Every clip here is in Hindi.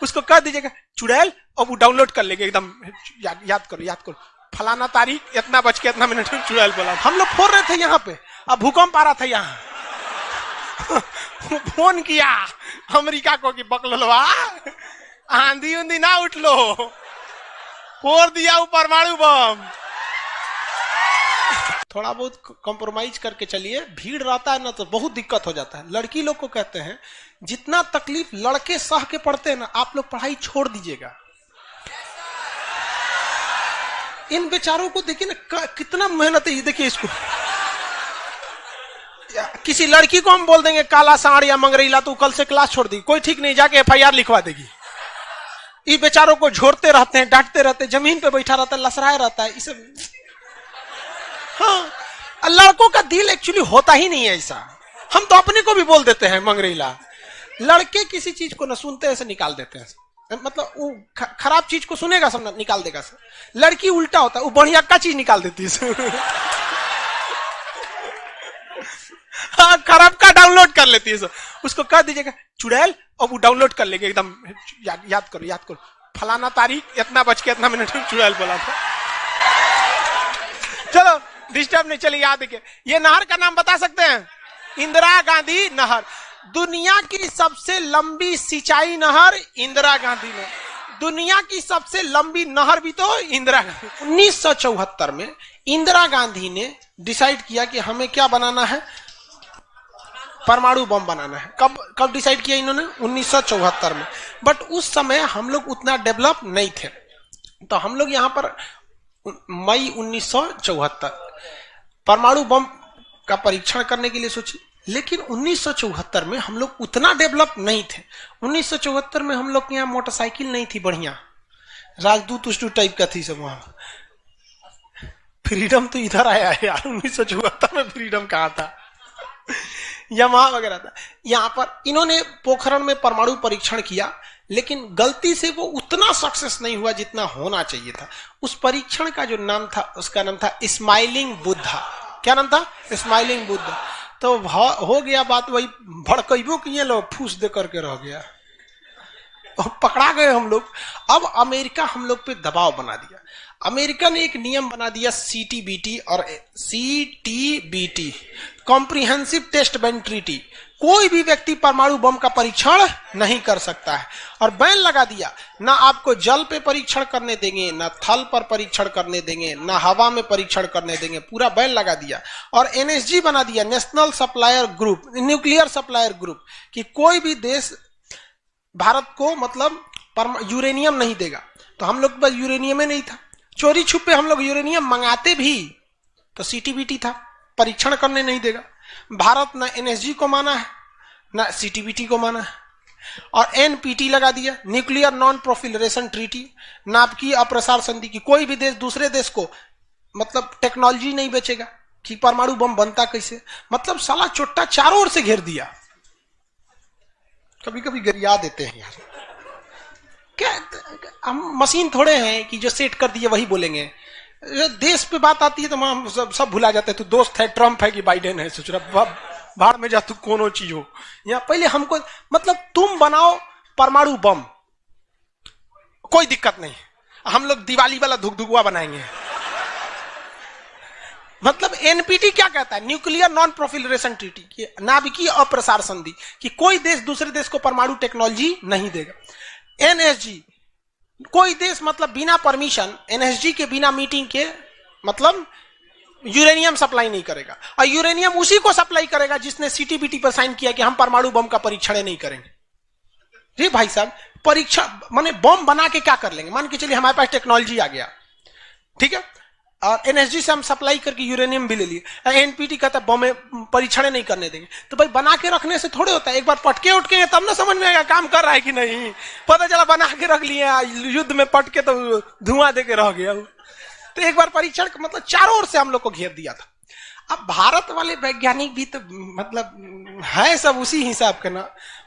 उसको कह दीजिएगा चुड़ैल, और वो डाउनलोड कर लेंगे एकदम। याद करो फलाना तारीख इतना बज के इतना मिनट में चुड़ैल बोला। हम लोग फोड़ रहे थे यहाँ पे, अब भूकंप आ रहा था यहाँ। फोन किया अमेरिका को कि बकलोलवा आंधी उंधी ना उठ लो, फोड़ दिया वो परमाणु बम। थोड़ा बहुत कॉम्प्रोमाइज करके चलिए, भीड़ रहता है ना तो बहुत दिक्कत हो जाता है। लड़की लोग को कहते हैं जितना तकलीफ लड़के सह के पढ़ते हैं ना, आप लोग पढ़ाई छोड़ दीजिएगा। इन बेचारों को देखिए ना कितना मेहनत है। देखिए इसको, किसी लड़की को हम बोल देंगे काला साड़ या मंगरेला तो कल से क्लास छोड़ दी, कोई ठीक नहीं, जाके एफआईआर लिखवा देगी। ये बेचारों को झोरते रहते हैं, डांटते रहते हैं, जमीन पे बैठा रहता है, लसराया रहता है। इसे हाँ, लड़कों का दिल एक्चुअली होता ही नहीं है ऐसा। हम तो अपने को भी बोल देते हैं मंगरेला। लड़के किसी चीज को न सुनते ऐसे निकाल देते हैं, मतलब वो खराब चीज को सुनेगा सब निकाल देगा। लड़की उल्टा होता है, वो बढ़िया का चीज निकाल देती है। हाँ, खराब का डाउनलोड कर लेती है। उसको कह दीजिएगा चुड़ैल, और वो डाउनलोड कर लेंगे एकदम। याद करो फलाना तारीख इतना बज के इतना मिनट में चुड़ैल बोला था। चलो डिस्टर्ब नहीं, चलिए याद देखिए। ये नहर का नाम बता सकते हैं? इंदिरा गांधी नहर। दुनिया की सबसे लंबी सिंचाई नहर इंदिरा गांधी ने। दुनिया की सबसे लंबी नहर भी तो इंदिरा गांधी। 1974 में इंदिरा गांधी ने डिसाइड किया कि हमें क्या बनाना है, परमाणु बम बनाना है। कब डिसाइड किया इन्होंने? 1974 में। बट उस समय हम लोग उतना डेवलप नहीं थे, तो हम लोग यहां पर मई 1974 परमाणु बम का परीक्षण करने के लिए सोचे। लेकिन 1974 में हम लोग उतना डेवलप नहीं थे। 1974 में हम लोग के यहाँ मोटरसाइकिल नहीं थी बढ़िया, राजदूत उष्टूत टाइप का थी सब। वहां फ्रीडम तो इधर आया है यार, 1974 में फ्रीडम कहाँ था? यमाहा वगैरह था। यहां पर इन्होंने पोखरण में परमाणु परीक्षण किया, लेकिन गलती से वो उतना सक्सेस नहीं हुआ जितना होना चाहिए था। उस परीक्षण का जो नाम था, उसका नाम था स्माइलिंग बुद्धा। क्या नाम था? स्माइलिंग बुद्धा। तो हो गया बात वही, भड़कइबो किए लोग, फूस दे करके रह गया, पकड़ा गए हम लोग। अब अमेरिका हम लोग पे दबाव बना दिया। अमेरिका ने एक नियम बना दिया CTBT और CTBT, comprehensive test ban treaty. कोई भी व्यक्ति परमाणु बम का परीक्षण नहीं कर सकता है, और बैन लगा दिया। ना आपको जल पे परीक्षण करने देंगे, ना थल पर परीक्षण करने देंगे, ना हवा में परीक्षण करने देंगे, पूरा बैन लगा दिया। और NSG बना दिया, national supplier group, nuclear supplier group, कि कोई भी देश भारत को मतलब यूरेनियम नहीं देगा। तो हम लोग के पास यूरेनियम नहीं था, चोरी छुपे हम लोग यूरेनियम मंगाते भी तो CTBT था, परीक्षण करने नहीं देगा। भारत ना NSG को माना है ना CTBT को माना है, और NPT लगा दिया, न्यूक्लियर नॉन प्रोफिलरेशन ट्रीटी, नाभिकीय अप्रसार संधि, की कोई भी देश दूसरे देश को मतलब टेक्नोलॉजी नहीं बेचेगा कि परमाणु बम बनता कैसे। मतलब साला चोट्टा चारों ओर से घेर दिया। कभी कभी गरिया देते हैं यार, क्या हम मशीन थोड़े हैं कि जो सेट कर दिए वही बोलेंगे। देश पे बात आती है तो हम सब भुला जाते हैं। तू दोस्त है, ट्रम्प है कि बाइडेन है, सोच रहा भाड़ में जा तू, कोनो चीज हो। यहाँ पहले हमको मतलब तुम बनाओ परमाणु बम, कोई दिक्कत नहीं, हम लोग दिवाली वाला धुकधुकुआ बनाएंगे। मतलब NPT क्या कहता है? न्यूक्लियर नॉन प्रोफिलरेशन ट्रीटी, नाभिकीय अप्रसार संधि, कि कोई देश दूसरे देश को परमाणु टेक्नोलॉजी नहीं देगा। NSG, कोई देश मतलब बिना परमिशन, NSG के बिना मीटिंग के मतलब यूरेनियम सप्लाई नहीं करेगा। और यूरेनियम उसी को सप्लाई करेगा जिसने CTBT पर साइन किया कि हम परमाणु बम का परीक्षण नहीं करेंगे। जी भाई साहब, परीक्षण माने बम बना के क्या कर लेंगे? मान के चलिए हमारे पास टेक्नोलॉजी आ गया, ठीक है, और NSG से हम सप्लाई करके यूरेनियम भी ले लिए। NPT कहता है बम परीक्षण नहीं करने देंगे। तो भाई बना के रखने से थोड़े होता है, एक बार पटके उठके तब ना समझ में आएगा काम कर रहा है कि नहीं। पता चला बना के रख लिए, युद्ध में पटके तो धुआं दे के रह गया। तो एक बार परीक्षण मतलब चारों ओर से हम लोग को घेर दिया था। अब भारत वाले वैज्ञानिक भी तो मतलब है सब उसी हिसाब के ना।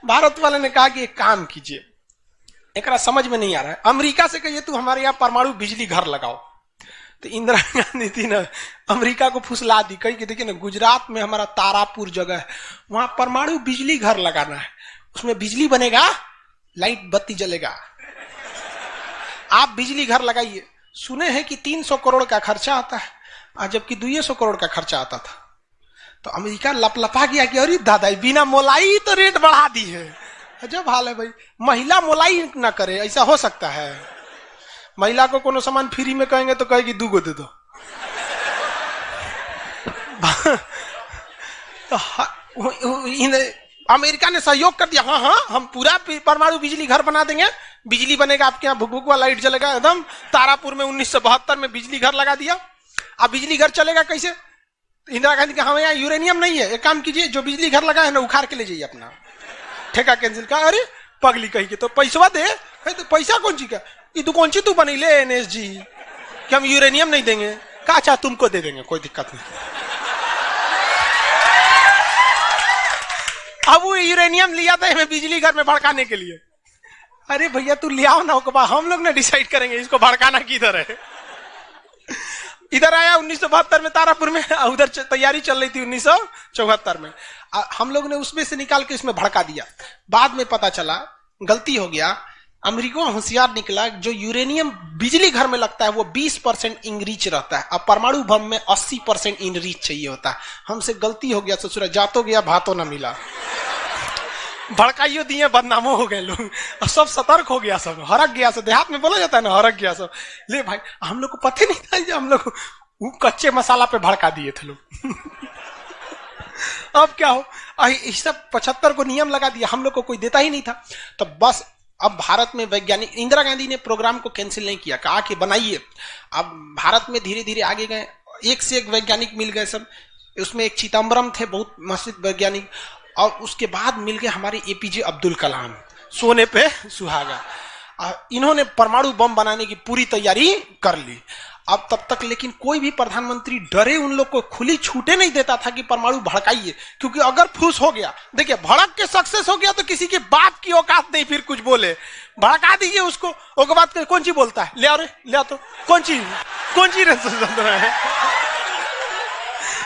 भारत वाले ने कहा कि एक काम कीजिए, एक समझ में नहीं आ रहा है, अमेरिका से कहिए तू हमारे यहाँ परमाणु बिजली घर लगाओ। तो इंदिरा गांधी थी ना, अमेरिका को फुसला दी, कही कि देखिए ना गुजरात में हमारा तारापुर जगह है, वहां परमाणु बिजली घर लगाना है, उसमें बिजली बनेगा लाइट बत्ती जलेगा। आप बिजली घर लगाइए, सुने हैं कि 300 करोड़ का खर्चा आता है, जबकि 200 करोड़ का खर्चा आता था। तो अमेरिका लपलपा गया कि अरे दादा बिना मोलाई तो रेट बढ़ा दी है। अजब हाल है भाई, महिला मोलाई ना करे, ऐसा हो सकता है? महिला को कोनो सामान फ्री में कहेंगे तो कहेगी 2 गो दे दो। तो अमेरिका ने सहयोग कर दिया, हाँ हाँ हम पूरा परमाणु बिजली घर बना देंगे, बिजली बनेगा आपके यहाँ, भुक भुक वाला लाइट जलेगा एकदम। तारापुर में 1972 में बिजली घर लगा दिया। अब बिजली घर चलेगा कैसे? इंदिरा गांधी कहा यहाँ यूरेनियम नहीं है, एक काम कीजिए जो बिजली घर लगा है ना उखाड़ के ले जाइए अपना, ठेका कैंसिल का। अरे पगली कही के तो पैसा दे, तो पैसा कौन ची का, ये तू कौन ची तू बनी ले NSG कि हम यूरेनियम नहीं देंगे का? अच्छा तुमको दे देंगे, कोई दिक्कत नहीं। अब वो यूरेनियम लिया था हमें बिजली घर में भड़काने के लिए। अरे भैया तू ले आओ ना, हम लोग ने डिसाइड करेंगे इसको भड़काना किधर है। इधर आया 1972 में तारापुर में, उधर तैयारी चल रही थी 1974 में। हम लोग ने उसमें से निकाल के इसमें भड़का दिया। बाद में पता चला गलती हो गया, अमेरिका होशियार निकला, जो यूरेनियम बिजली घर में लगता है वो 20% इनरीच रहता है, अब परमाणु बम में 80% इनरीच चाहिए होता है। हमसे गलती हो गया, ससुरा जातो गया भातो ना मिला, भड़काइयो दिए बदनामो हो गए लोग, और सब सतर्क हो गया, सब हरक गया। सब देहात में बोला जाता है ना, हरक गया सब। ले भाई हम लोग को पता नहीं था, हम लोग कच्चे मसाला पे भड़का दिए थे लोग। अब क्या हो, सब 75 को नियम लगा दिया, हम लोग को कोई देता ही नहीं था। तो बस अब भारत में वैज्ञानिक, इंदिरा गांधी ने प्रोग्राम को कैंसिल नहीं किया, कहा कि बनाइए। अब भारत में धीरे धीरे आगे गए, एक से एक वैज्ञानिक मिल गए सब। उसमें एक चिदम्बरम थे, बहुत मशहूर वैज्ञानिक, और उसके बाद मिल गए हमारे APJ अब्दुल कलाम, सोने पे सुहागा। इन्होंने परमाणु बम बनाने की पूरी तैयारी कर ली। अब तब तक लेकिन कोई भी प्रधानमंत्री डरे उन लोग को खुली छूटे नहीं देता था कि परमाणु भड़काइए, क्योंकि अगर फूस हो गया, देखिए भड़क के सक्सेस हो गया तो किसी के बाप की औकात नहीं फिर कुछ बोले। भड़का दीजिए उसको, उसके बाद कौन सी बोलता है, ले आओ रे ले आओ, तो कौन सी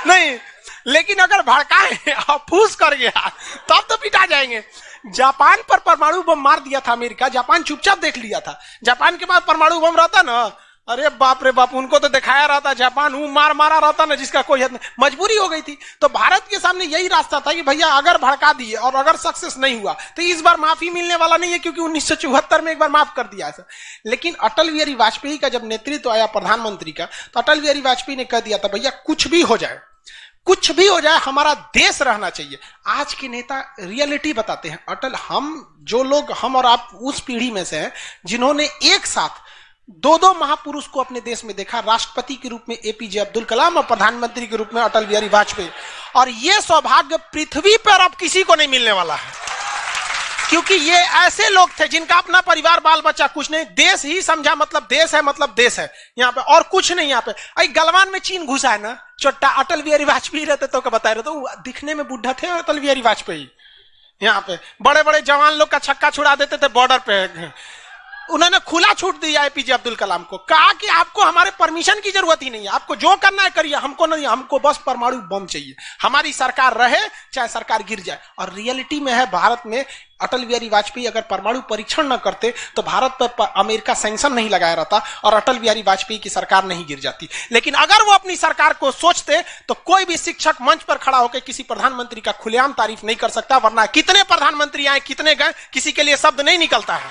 नहीं। लेकिन अगर भड़काए और फूस कर गया तब तो पिटा जाएंगे। जापान पर परमाणु बम मार दिया था अमेरिका, जापान चुपचाप देख लिया था। जापान के पास परमाणु बम रहता ना, अरे बाप रे बाप, उनको तो दिखाया रहता, जापान मारा रहता ना जिसका कोई हद नहीं। मजबूरी हो गई थी। तो भारत के सामने यही रास्ता था कि भैया अगर भड़का दिए और अगर सक्सेस नहीं हुआ तो इस बार माफी मिलने वाला नहीं है, क्योंकि 1974 में एक बार माफ कर दिया ऐसा। लेकिन अटल बिहारी वाजपेयी का जब नेतृत्व आया प्रधानमंत्री का, तो अटल बिहारी वाजपेयी ने कह दिया था भैया कुछ भी हो जाए, कुछ भी हो जाए, हमारा देश रहना चाहिए। आज के नेता रियलिटी बताते हैं। अटल, हम और आप उस पीढ़ी में से हैं जिन्होंने एक साथ 2 महापुरुष को अपने देश में देखा, राष्ट्रपति के रूप में APJ अब्दुल कलाम और प्रधानमंत्री के रूप में अटल बिहारी वाजपेयी। और यह सौभाग्य पृथ्वी पर अब किसी को नहीं मिलने वाला है, क्योंकि ये ऐसे लोग थे जिनका अपना परिवार बाल बच्चा कुछ नहीं, देश ही समझा मतलब देश है, मतलब देश है यहाँ पे, और कुछ नहीं यहाँ पे। गलवान में चीन घुसा है ना, छोटा अटल बिहारी वाजपेयी रहते तो क्या बता रहे, तो दिखने में बुढ़ा थे अटल बिहारी वाजपेयी। यहाँ पे बड़े बड़े जवान लोग का छक्का छुड़ा देते थे बॉर्डर पे। उन्होंने खुला छूट दिया APJ अब्दुल कलाम को, कहा कि आपको हमारे परमिशन की जरूरत ही नहीं है, आपको जो करना है करिए, हमको नहीं, हमको बस परमाणु बम चाहिए, हमारी सरकार रहे चाहे सरकार गिर जाए। और रियलिटी में है, भारत में अटल बिहारी वाजपेयी अगर परमाणु परीक्षण न करते तो भारत पर अमेरिका सैंक्शन नहीं लगाया रहता और अटल बिहारी वाजपेयी की सरकार नहीं गिर जाती। लेकिन अगर वो अपनी सरकार को सोचते तो कोई भी शिक्षक मंच पर खड़ा होकर किसी प्रधानमंत्री का खुलेआम तारीफ नहीं कर सकता, वरना कितने प्रधानमंत्री आए कितने गए, किसी के लिए शब्द नहीं निकलता है।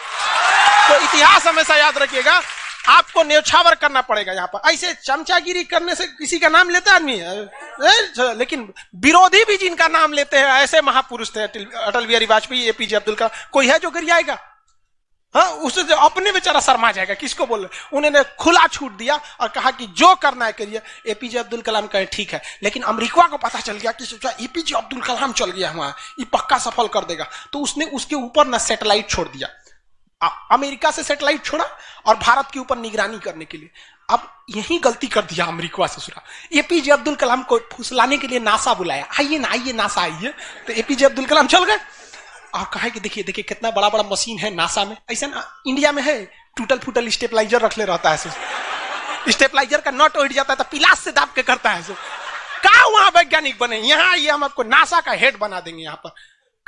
तो इतिहास हमेशा याद रखिएगा, आपको न्यौछावर करना पड़ेगा। यहाँ पर ऐसे चमचागिरी करने से किसी का नाम लेता आदमी, लेकिन विरोधी भी जिनका नाम लेते हैं ऐसे महापुरुष थे अटल बिहारी वाजपेयी, APJ अब्दुल कलाम। कोई है जो गिरियाएगा? हाँ, उसे जो अपने बेचारा शर्मा जाएगा, किसको बोल रहे। उन्होंने खुला छूट दिया और कहा कि जो करना है करिए। APJ अब्दुल कलाम कहे ठीक है, लेकिन अमेरिका को पता चल गया कि सोचा APJ अब्दुल कलाम चल गया वहां, ये पक्का सफल कर देगा, तो उसने उसके ऊपर ना सैटेलाइट छोड़ दिया। अमेरिका से सैटेलाइट छोड़ा और भारत के ऊपर निगरानी करने के लिए। अब यही गलती कर दिया अमेरिका ससुरा। APJ अब्दुल कलाम को फुसलाने के लिए नासा बुलाया, आइए ना, आइए नासा आइए। तो APJ अब्दुल कलाम चल गए और कहा कि देखिए देखिए कितना बड़ा बड़ा मशीन है नासा में। ऐसा ना इंडिया में है, टूटल फूटल स्टेपलाइजर रख ले रहता है, स्टेपलाइजर का नट उठ जाता है तो पिलास से दाब के करता है। कहा वहां वैज्ञानिक बने, यहाँ आइए हम आपको नासा का हेड बना देंगे। यहाँ पर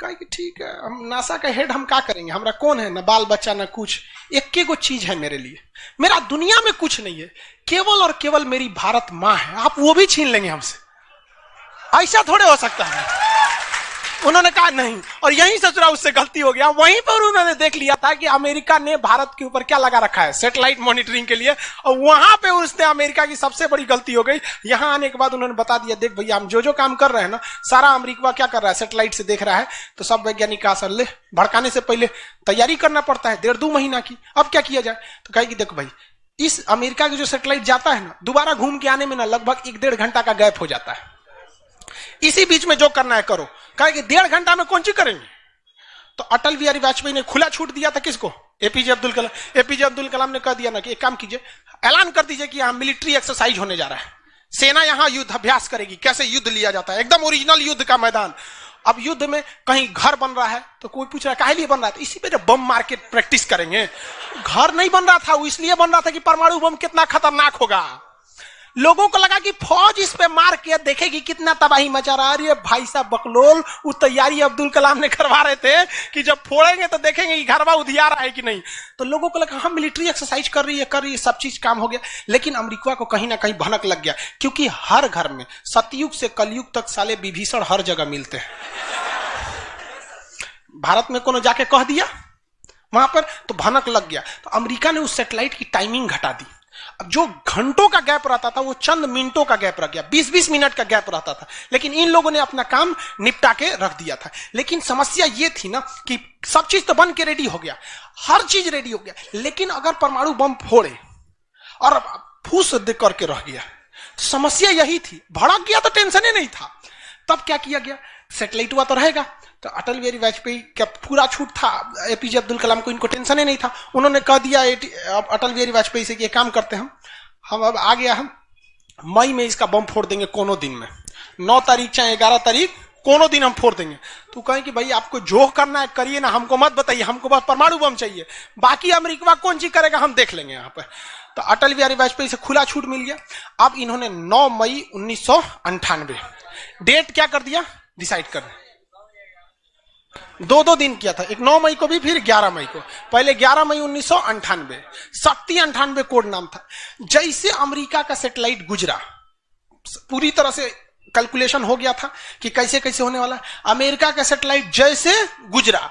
कहा कि ठीक है, हम नासा का हेड हम क्या करेंगे, हमारा कौन है, ना बाल बच्चा ना कुछ, एक को चीज है मेरे लिए, मेरा दुनिया में कुछ नहीं है, केवल और केवल मेरी भारत माँ है, आप वो भी छीन लेंगे हमसे, ऐसा थोड़े हो सकता है। उन्होंने कहा नहीं, और यहीं ससुरा उससे गलती हो गया। वहीं पर उन्होंने देख लिया था कि अमेरिका ने भारत के ऊपर क्या लगा रखा है, सैटेलाइट मॉनिटरिंग के लिए, और वहां पे उसने अमेरिका की सबसे बड़ी गलती हो गई। यहां आने के बाद उन्होंने बता दिया, देख भैया हम जो काम कर रहे हैं ना, सारा अमेरिका क्या कर रहा है, सैटेलाइट से देख रहा है। तो सब वैज्ञानिक का असर ले, भड़काने से पहले तैयारी करना पड़ता है 1.5-2 महीना की, अब क्या किया जाए। तो कहेगी देखो भाई, इस अमेरिका की जो सैटेलाइट जाता है ना, दोबारा घूम के आने में ना लगभग 1-1.5 घंटा का गैप हो जाता है, इसी बीच में जो करना है करो। कहा कि 1.5 घंटा में कौन सी करेंगे। तो अटल बिहारी वाजपेयी ने खुला छूट दिया था किसको, एपीजे अब्दुल कलाम। एपीजे अब्दुल कलाम ने कह दिया ना कि एक काम कीजिए, ऐलान कर दीजिए कि यहां मिलिट्री एक्सरसाइज होने जा रहा है, सेना यहां युद्ध अभ्यास करेगी, कैसे युद्ध लिया जाता है, एकदम ओरिजिनल युद्ध का मैदान। अब युद्ध में कहीं घर बन रहा है तो कोई पूछ रहा है काहे लिए बन रहा है, तो इसी पे जब बम मार के प्रैक्टिस करेंगे। घर नहीं बन रहा था, वो इसलिए बन रहा था कि परमाणु बम कितना खतरनाक होगा। लोगों को लगा कि फौज इस पे मार के देखेगी कितना तबाही मचा रहा है। भाई साहब बकलोल, वो तैयारी अब्दुल कलाम ने करवा रहे थे कि जब फोड़ेंगे तो देखेंगे कि घरवा उधियार है कि नहीं। तो लोगों को लगा हम मिलिट्री एक्सरसाइज कर रही है, सब चीज काम हो गया। लेकिन अमेरिका को कहीं ना कहीं भनक लग गया, क्योंकि हर घर में सतयुग से कलयुग तक साले विभीषण हर जगह मिलते हैं। भारत में कोनो जाके कह दिया वहां पर, तो भनक लग गया। तो अमेरिका ने उस सैटेलाइट की टाइमिंग घटा दी। अब जो घंटों का गैप रहता था वो चंद मिनटों का गैप रह गया, 20-20 मिनट का गैप रहता था। लेकिन इन लोगों ने अपना काम निपटा के रख दिया था। लेकिन समस्या ये थी ना कि सब चीज तो बन के रेडी हो गया, हर चीज रेडी हो गया, लेकिन अगर परमाणु बम फोड़े और फूस दे करके रह गया, समस्या यही थी। भड़क गया तो टेंशन ही नहीं था। तब क्या किया गया, सैटेलाइट हुआ तो रहेगा। तो अटल बिहारी वाजपेयी का पूरा छूट था, एपीजे अब्दुल कलाम को इनको टेंशन ही नहीं था। उन्होंने कह दिया अटल बिहारी वाजपेयी से कि एक काम करते हैं, हम अब आ गया, हम मई में इसका बम फोड़ देंगे, कोनो दिन में 9 तारीख चाहे 11 तारीख, कोनो दिन हम फोड़ देंगे। तो कहें कि भाई आपको जो करना है करिए ना, हमको मत बताइए, हमको बस परमाणु बम चाहिए, बाकी अमेरिका कौन चीज करेगा हम देख लेंगे यहाँ पर। तो अटल बिहारी वाजपेयी से खुला छूट मिल गया। अब इन्होंने 9 मई 1998 डेट क्या कर दिया, डिसाइड कर 2-2 दिन किया था, एक 9 मई को भी, फिर 11 मई को। पहले 11 मई 1998 शक्ति 98 कोड नाम था। जैसे अमेरिका का सैटेलाइट गुजरा, पूरी तरह से कैलकुलेशन हो गया था कि कैसे कैसे होने वाला। अमेरिका का सैटेलाइट जैसे गुजरा,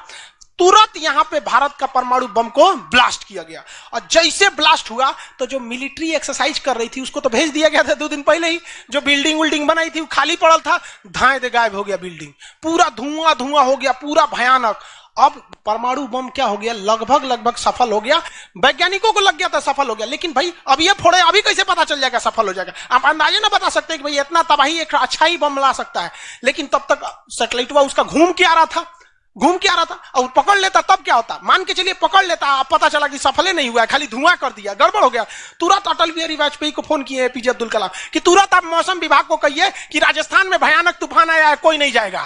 तुरंत यहां पे भारत का परमाणु बम को ब्लास्ट किया गया। और जैसे ब्लास्ट हुआ तो जो मिलिट्री एक्सरसाइज कर रही थी उसको तो भेज दिया गया था 2 दिन पहले ही। जो बिल्डिंग बनाई थी वो खाली पड़ल था, धाए दे गायब हो गया बिल्डिंग, पूरा धुआं धुआं हो गया, पूरा भयानक। अब परमाणु बम क्या हो गया, लगभग सफल हो गया। वैज्ञानिकों को लग गया था सफल हो गया, लेकिन भाई अब ये फोड़े, अभी कैसे पता चल जाएगा सफल हो जाएगा। आप अंदाजा ना बता सकते कि भाई इतना तबाही एक अच्छा ही बम ला सकता है। लेकिन तब तक सैटेलाइट उसका घूम के आ रहा था और पकड़ लेता, तब क्या होता, मान के चलिए पकड़ लेता, पता चला कि सफल ही नहीं हुआ है, खाली धुआं कर दिया, गड़बड़ हो गया। तुरंत अटल बिहारी वाजपेयी को फोन किए एपीजे अब्दुल कलाम कि तुरंत आप मौसम विभाग को कहिए कि राजस्थान में भयानक तूफान आया है, कोई नहीं जाएगा।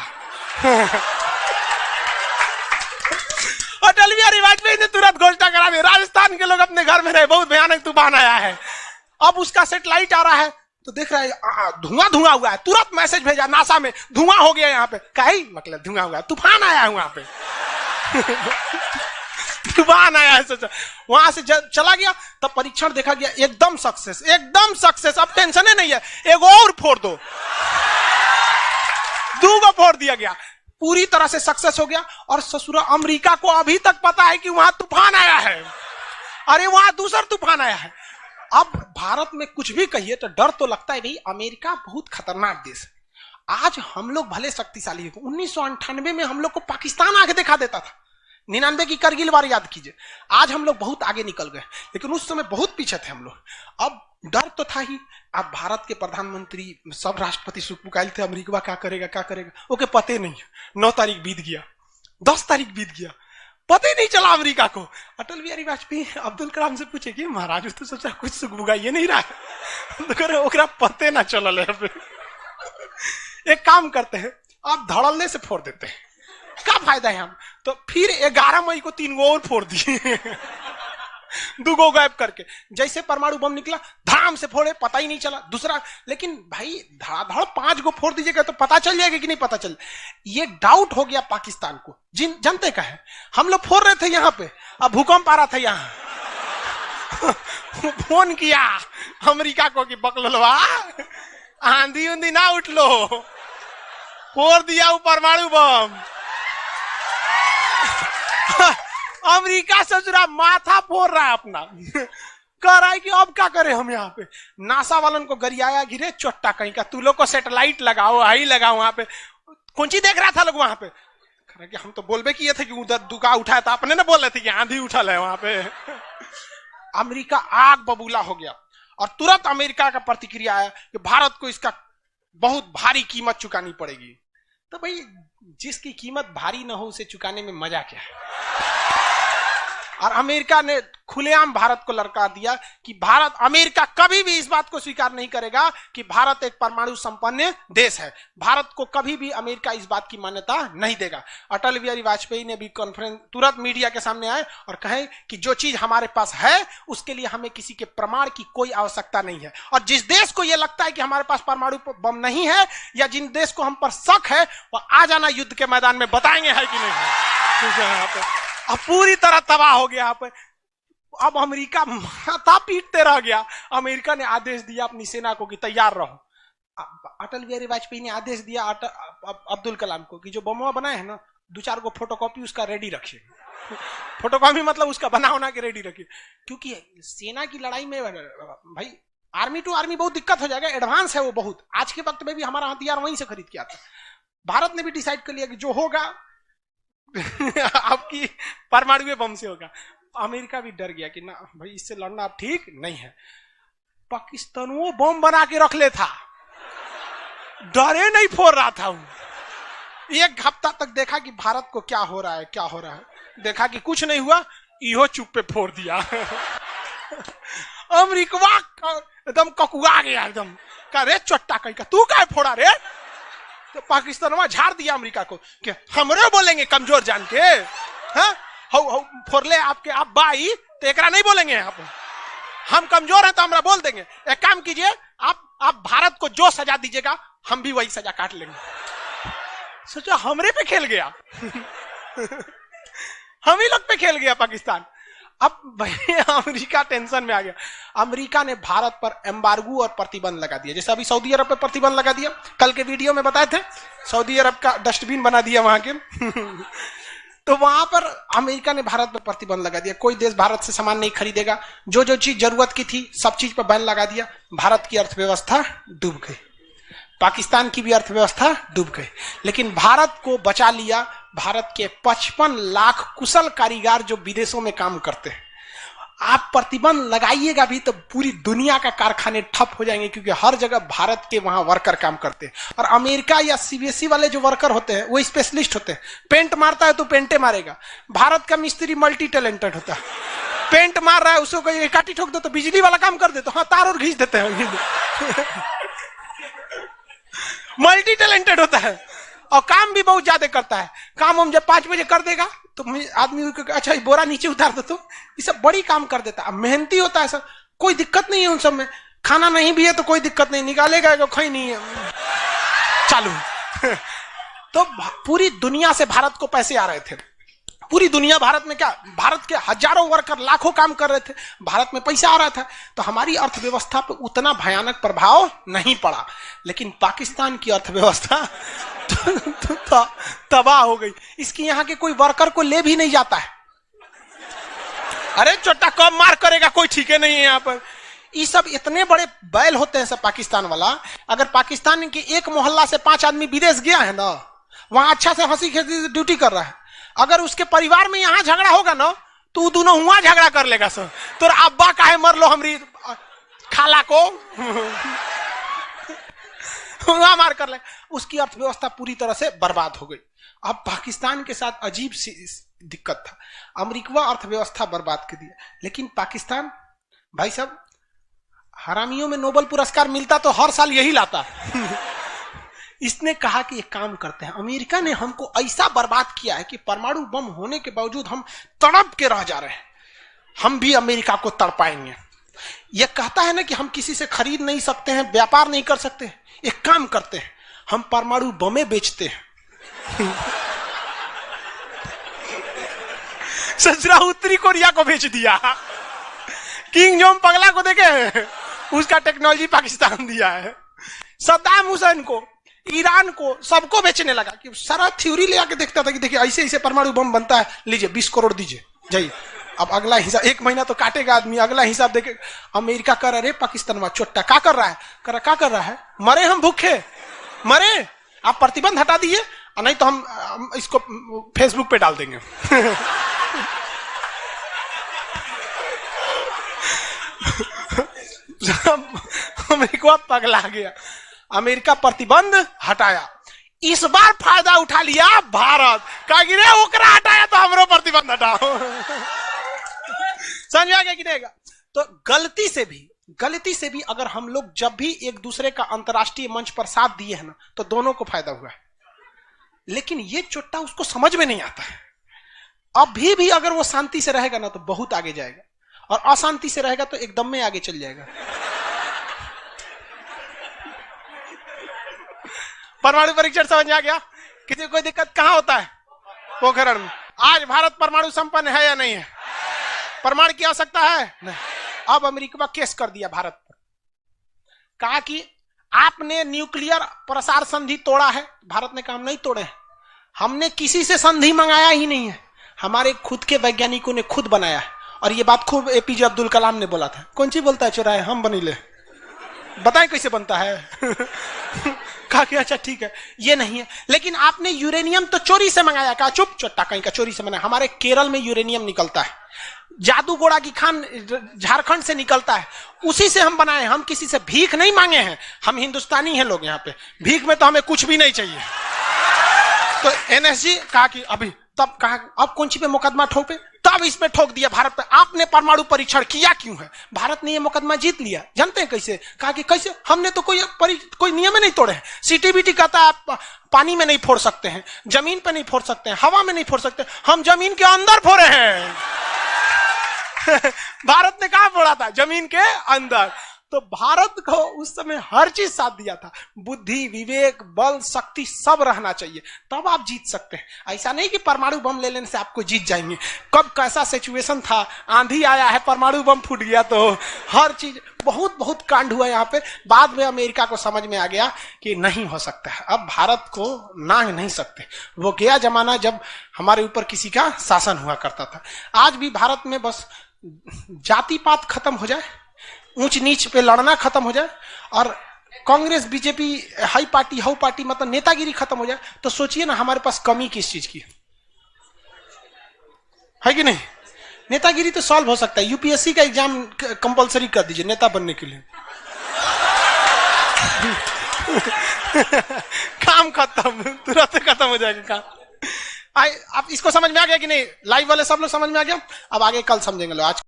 अटल बिहारी वाजपेयी ने तुरंत घोषणा करा दी, राजस्थान के लोग अपने घर में रहे, बहुत भयानक तूफान आया है। अब उसका सैटेलाइट आ रहा है तो देख रहा है धुआं हुआ है, तुरंत मैसेज भेजा नासा में, धुआं हो गया यहाँ पे। कहीं मतलब धुआं हुआ, तूफान आया है वहां पे। तूफान आया है, सोचा। वहां से चला गया, तब परीक्षण देखा गया, एकदम सक्सेस। अब टेंशन ही नहीं है, एक और फोड़ दो, 2 को फोड़ दिया गया, पूरी तरह से सक्सेस हो गया। और ससुरा अमेरिका को अभी तक पता है कि वहां तूफान आया है, अरे वहां दूसरा तूफान आया है। अब भारत में कुछ भी कहिए तो डर तो लगता है, भाई अमेरिका बहुत खतरनाक देश है। आज हम लोग भले शक्तिशाली है, 1998 में हम लोग को पाकिस्तान आगे दिखा देता था, 99 की करगिल वार याद कीजिए। आज हम लोग बहुत आगे निकल गए, लेकिन उस समय बहुत पीछे थे हम लोग। अब डर तो था ही। अब भारत के प्रधानमंत्री सब राष्ट्रपति सुखपुकाइल थे, अमेरिका क्या करेगा, ओके पते नहीं। 9 तारीख बीत गया, 10 तारीख बीत गया, पता ही नहीं चला अमेरिका को। अटल बिहारी वाजपेयी अब्दुल कलाम से पूछे कि महाराज तो सोचा कुछ सुखबुगा ये नहीं रहा, ओकरा पते ना चल। एक काम करते हैं, आप धड़ल्ले से फोड़ देते हैं, क्या फायदा है हम। तो फिर 11 मई को 3 और फोड़ दिए। दुगो गायब करके। जैसे परमाणु बम निकला धाम से फोड़े, पता ही नहीं चला। दूसरा, लेकिन भाई धड़ाधड़ 5 गो फोड़ दीजिएगा तो पता चल जाएगा कि नहीं पता चल। ये डाउट हो गया पाकिस्तान को। जनते का है, हम लोग फोड़ रहे थे यहां पे, अब भूकंप आ रहा था यहां। फोन किया अमेरिका को कि बकलोलवा आंधी उंधी ना उठ लो, फोड़ दिया वो परमाणु बम। अमेरिका ससुरा माथा फोड़ रहा है अपना, कह रहा है कि अब क्या करें हम यहाँ पे। नासा वालन को गरियाया, गिरे चोट्टा कहीं का, तू लोग को सैटेलाइट लगाओ, हाई लगाओ वहां पे। कौन ची देख रहा था लोग वहां पे, कि हम तो बोलबे किए थे कि उधर दुका उठाया था, अपने ना बोल रहे थे कि आंधी उठल है वहां पे। अमेरिका आग बबूला हो गया और तुरंत अमेरिका का प्रतिक्रिया आया कि भारत को इसका बहुत भारी कीमत चुकानी पड़ेगी। तो भाई जिसकी कीमत भारी ना हो उसे चुकाने में मजा क्या है। और अमेरिका ने खुलेआम भारत को ललकार दिया कि भारत, अमेरिका कभी भी इस बात को स्वीकार नहीं करेगा कि भारत एक परमाणु संपन्न देश है। भारत को कभी भी अमेरिका इस बात की मान्यता नहीं देगा। अटल बिहारी वाजपेयी ने भी कॉन्फ्रेंस तुरंत मीडिया के सामने आए और कहे कि जो चीज हमारे पास है उसके लिए हमें किसी के प्रमाण की कोई आवश्यकता नहीं है। और जिस देश को यह लगता है कि हमारे पास परमाणु बम नहीं है या जिन देश को हम पर शक है वह आ जाना युद्ध के मैदान में, बताएंगे है कि नहीं है। यहाँ पे अब पूरी तरह तबाह हो गया यहाँ पे। अब अमेरिका माथा पीटते रह गया। अमेरिका ने आदेश दिया अपनी सेना को कि तैयार रहो। अटल बिहारी वाजपेयी ने आदेश दिया अब्दुल कलाम को कि जो बम बनाए हैं ना, 2-4 गो फोटोकॉपी उसका रेडी रखिए। फोटोकॉपी मतलब उसका बना के रेडी रखिए, क्योंकि सेना की लड़ाई में भाई आर्मी टू आर्मी बहुत दिक्कत हो जाएगा। एडवांस है वो बहुत। आज के वक्त में भी हमारा हथियार वहीं से खरीद के आता। भारत ने भी डिसाइड कर लिया कि जो होगा आपकी परमाणु बम से होगा। अमेरिका भी डर गया कि ना भाई इससे लड़ना अब ठीक नहीं है। पाकिस्तान वो बम बना के रख ले था, डरे नहीं फोड़ रहा था। 1 हफ्ता तक देखा कि भारत को क्या हो रहा है, देखा कि कुछ नहीं हुआ, इहो चुप पे फोड़ दिया। अमेरिका एकदम ककुआ गया, एकदम कह रे चट्टा कहीं का तू क्या फोड़ा रे। तो पाकिस्तान में झाड़ दिया अमेरिका को कि हमरे बोलेंगे कमजोर जान के, हाँ फोड़ले आपके आप बाई तो एकरा नहीं बोलेंगे आप, हम कमजोर हैं तो हमरा बोल देंगे। एक काम कीजिए, आप भारत को जो सजा दीजिएगा हम भी वही सजा काट लेंगे। सोचा हमरे पे खेल गया। हम ही लोग पे खेल गया पाकिस्तान। अब भाई अमेरिका टेंशन में आ गया। अमेरिका ने भारत पर एम्बार्गो और प्रतिबंध लगा दिया। जैसे अभी सऊदी अरब पे प्रतिबंध लगा दिया, कल के वीडियो में बताए थे, सऊदी अरब का डस्टबिन बना दिया वहां के। तो वहां पर अमेरिका ने भारत पर प्रतिबंध लगा दिया। कोई देश भारत से सामान नहीं खरीदेगा। जो जो चीज जरूरत की थी सब चीज पर बैन लगा दिया। भारत की अर्थव्यवस्था डूब गई, पाकिस्तान की भी अर्थव्यवस्था डूब गई, लेकिन भारत को बचा लिया भारत के 55 लाख कुशल कारीगर जो विदेशों में काम करते हैं। आप प्रतिबंध लगाइएगा भी तो पूरी दुनिया का कारखाने ठप हो जाएंगे, क्योंकि हर जगह भारत के वहां वर्कर काम करते हैं। और अमेरिका या सीबीएसई वाले जो वर्कर होते हैं वो स्पेशलिस्ट होते हैं। पेंट मारता है तो पेंटे मारेगा। भारत का मिस्त्री मल्टी टैलेंटेड होता है। पेंट मार रहा है उसको कोई काटी ठोक दो तो बिजली वाला काम कर दे, तो हाँ तार और घींच देते हैं। मल्टी टैलेंटेड होता है और काम भी बहुत ज्यादा करता है। काम हम जब 5 बजे कर देगा तो आदमी अच्छा बोरा नीचे उतार दो, तो ये सब बड़ी काम कर देता है। मेहनती होता है सब, कोई दिक्कत नहीं है उन सब में। खाना नहीं भी है तो कोई दिक्कत नहीं, निकालेगा तो खाई नहीं है, चालू। तो पूरी दुनिया से भारत को पैसे आ रहे थे। पूरी दुनिया भारत में क्या, भारत के हजारों वर्कर लाखों काम कर रहे थे, भारत में पैसा आ रहा था। तो हमारी अर्थव्यवस्था पर उतना भयानक प्रभाव नहीं पड़ा, लेकिन पाकिस्तान की अर्थव्यवस्था तबाह हो गई। इसकी यहां के कोई वर्कर को ले भी नहीं जाता है। अरे छोटा कब मार करेगा कोई ठीक है नहीं है यहाँ पर। ये सब इतने बड़े बैल होते हैं सब पाकिस्तान वाला। अगर पाकिस्तान के एक मोहल्ला से 5 आदमी विदेश गया है ना, वहां अच्छा से हंसी खेसी ड्यूटी कर रहा है, अगर उसके परिवार में यहां झगड़ा होगा ना तो दोनों वहां झगड़ा कर लेगा सर। तो अब्बा काहे मर लो हमरी खाला को, वहां मार कर ले। उसकी अर्थव्यवस्था पूरी तरह से बर्बाद हो गई। अब पाकिस्तान के साथ अजीब सी दिक्कत था। अमेरिका अर्थव्यवस्था बर्बाद कर दिया, लेकिन पाकिस्तान भाई साहब हरामियों में नोबेल पुरस्कार मिलता तो हर साल यही लाता। इसने कहा कि एक काम करते हैं, अमेरिका ने हमको ऐसा बर्बाद किया है कि परमाणु बम होने के बावजूद हम तड़प के रह जा रहे हैं। हम भी अमेरिका को तड़पाएंगे। यह कहता है ना कि हम किसी से खरीद नहीं सकते हैं, व्यापार नहीं कर सकते। एक काम करते हैं, हम परमाणु बमें बेचते हैं। ससुरा उत्तरी कोरिया को बेच दिया, किंग जोंग पगला को देखे, उसका टेक्नोलॉजी पाकिस्तान दिया है। सद्दाम हुसैन को, ईरान को, सबको बेचने लगा कि सारा थ्योरी ले आके देखता था कि देखिए ऐसे ऐसे परमाणु बम बनता है, लीजिए 20 करोड़ दीजिए जाइए। अब अगला हिसाब, 1 महीना तो काटेगा आदमी, अगला हिसाब देखे। अमेरिका कर रहा है, पाकिस्तान में चोट्टा क्या कर रहा है, क्या कर रहा है, मरे हम भूखे मरे, आप प्रतिबंध हटा दीजिए, नहीं तो हम इसको फेसबुक पे डाल देंगे। अमेरिका पगला गया, अमेरिका प्रतिबंध हटाया। इस बार फायदा उठा लिया भारत, कहा गिरे ओकरा हटाया तो हमरो प्रतिबंध हटाओ। समझ आ गया कि नहीं? तो गलती से भी अगर हम लोग जब भी एक दूसरे का अंतर्राष्ट्रीय मंच पर साथ दिए हैं ना, तो दोनों को फायदा हुआ है। लेकिन ये चोट्टा उसको समझ में नहीं आता है। अभी भी अगर वो शांति से रहेगा ना तो बहुत आगे जाएगा, और अशांति से रहेगा तो एकदम में आगे चल जाएगा। परमाणु परीक्षण समझ में आ गया? किसी कोई दिक्कत कहां होता है? पोखरण में। आज भारत परमाणु संपन्न है या नहीं है? परमाणु की आवश्यकता है? नहीं। अब अमेरिका केस कर दिया भारत पर, कहा कि आपने न्यूक्लियर प्रसार संधि तोड़ा है। भारत ने कहा हम नहीं तोड़े, हमने किसी से संधि मंगाया ही नहीं है, हमारे खुद के वैज्ञानिकों ने खुद बनाया है। और ये बात खूब एपीजे अब्दुल कलाम ने बोला था। कौन सी बोलता है चुराए, हम बनीले, बताएं कैसे बनता है। कहा कि अच्छा ठीक है, ये नहीं है। लेकिन आपने यूरेनियम तो चोरी से मंगाया। कहा चुप, चट्टा कहीं का चोरी से मंगाया। हमारे केरल में यूरेनियम निकलता है, जादूगोड़ा की खान झारखंड से निकलता है, उसी से हम बनाए। हम किसी से भीख नहीं मांगे हैं, हम हिंदुस्तानी हैं लोग, यहाँ पे भीख में तो हमें कुछ भी नहीं चाहिए। तो एनएसजी कहा कि अभी, तब कहा अब कौन सी पे मुकदमा ठोके, तब इसमें ठोक दिया भारत पे। आपने परमाणु परीक्षण किया क्यों है? भारत ने ये मुकदमा जीत लिया। जानते हैं कैसे? कहा कि कैसे, हमने तो कोई नियम नहीं तोड़े हैं। सीटीबीटी कहता है आप पानी में नहीं फोड़ सकते हैं, जमीन पे नहीं फोड़ सकते हैं, हवा में नहीं फोड़ सकते, हम जमीन के अंदर फोड़े हैं। भारत ने कहा फोड़ा था? जमीन के अंदर। तो भारत को उस समय हर चीज साथ दिया था, बुद्धि, विवेक, बल, शक्ति सब रहना चाहिए, तब आप जीत सकते हैं। ऐसा नहीं कि परमाणु बम ले लेने से आपको जीत जाएंगे। कब कैसा सिचुएशन था, आंधी आया है, परमाणु बम फूट गया, तो हर चीज बहुत कांड हुआ यहाँ पे। बाद में अमेरिका को समझ में आ गया कि नहीं हो सकता है, अब भारत को नांग नहीं सकते। वो गया जमाना जब हमारे ऊपर किसी का शासन हुआ करता था। आज भी भारत में बस जाति पात खत्म हो जाए, ऊंच नीच पे लड़ना खत्म हो जाए, और Congress BJP high party how party मतलब नेतागिरी खत्म हो जाए, तो सोचिए ना हमारे पास कमी किस चीज की है कि नहीं? नेतागिरी तो सॉल्व हो सकता है। यूपीएससी का एग्जाम कंपलसरी कर दीजिए नेता बनने के लिए। काम खत्म, तुरंत खत्म हो जाएगा काम। आप इसको समझ में आ गया कि नहीं? लाइव वाले सब लोग समझ में आ गया? अब आगे कल समझेंगे लोग। आज